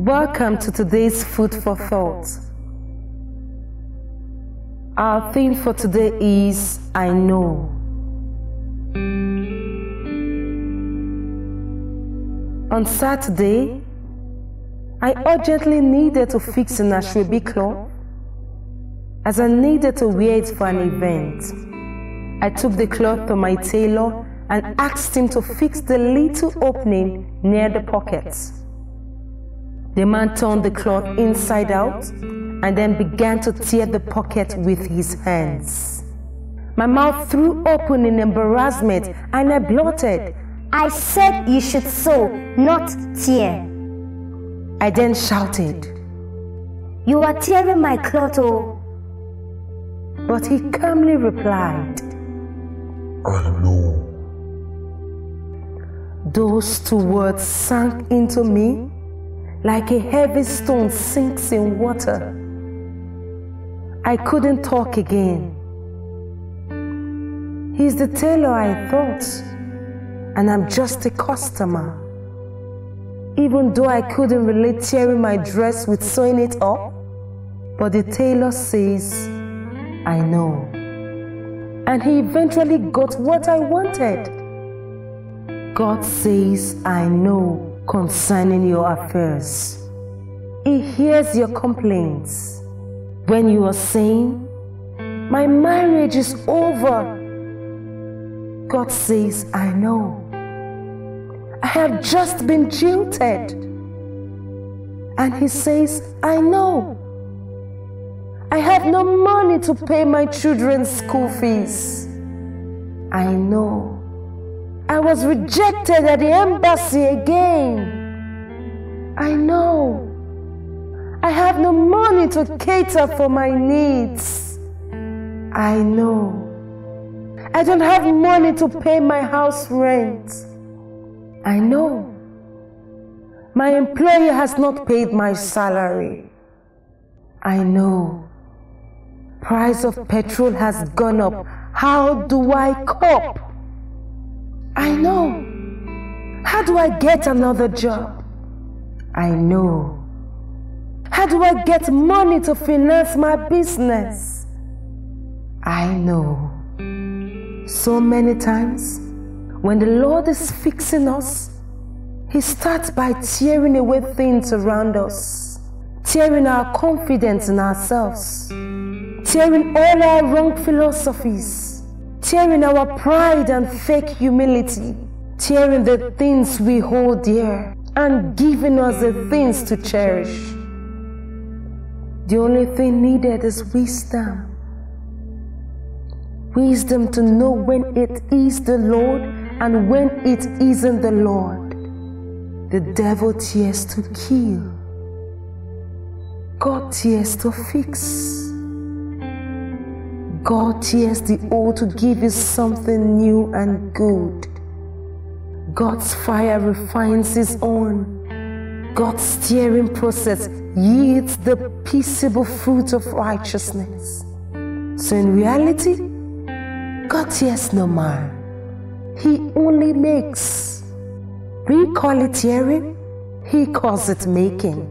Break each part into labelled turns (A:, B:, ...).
A: Welcome to today's Food for Thought. Our theme for today is I know. On Saturday, I urgently needed to fix an ashwebi cloth as I needed to wear it for an event. I took the cloth to my tailor and asked him to fix the little opening near the pockets. The man turned the cloth inside out and then began to tear the pocket with his hands. My mouth threw open in embarrassment and I blurted,
B: "I said you should sew, not tear."
A: I then shouted,
B: "You are tearing my cloth, oh."
A: But he calmly replied,
C: "I know."
A: Those two words sank into me like a heavy stone sinks in water. I couldn't talk again. He's the tailor, I thought, and I'm just a customer. Even though I couldn't relate tearing my dress with sewing it up, but the tailor says, I know. And he eventually got what I wanted. God says, I know concerning your affairs. He hears your complaints. When you are saying, my marriage is over, God says, I know. I have just been jilted. And he says, I know. I have no money to pay my children's school fees. I know. I was rejected at the embassy again. I know. I have no money to cater for my needs. I know. I don't have money to pay my house rent. I know. My employer has not paid my salary. I know. Price of petrol has gone up. How do I cope? I know. How do I get another job? I know. How do I get money to finance my business? I know. So many times, when the Lord is fixing us, He starts by tearing away things around us, tearing our confidence in ourselves, tearing all our wrong philosophies, tearing our pride and fake humility, tearing the things we hold dear, and giving us the things to cherish. The only thing needed is wisdom. Wisdom to know when it is the Lord and when it isn't the Lord. The devil tears to kill. God tears to fix. God tears the old to give you something new and good. God's fire refines His own. God's steering process yields the peaceable fruit of righteousness. So in reality, God tears no man. He only makes. We call it tearing, He calls it making.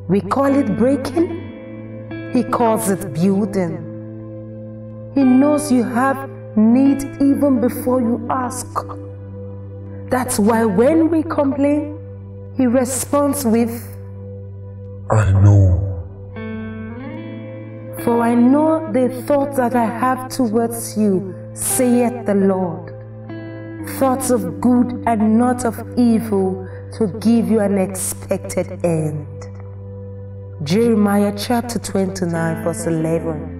A: We call it breaking, He calls it building. He knows you have need even before you ask. That's why when we complain, He responds with,
C: I know.
A: For I know the thoughts that I have towards you, saith the Lord. Thoughts of good and not of evil, to give you an expected end. Jeremiah chapter 29 verse 11.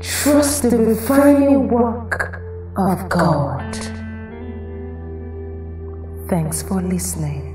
A: Trust the refining work of God. Thanks for listening.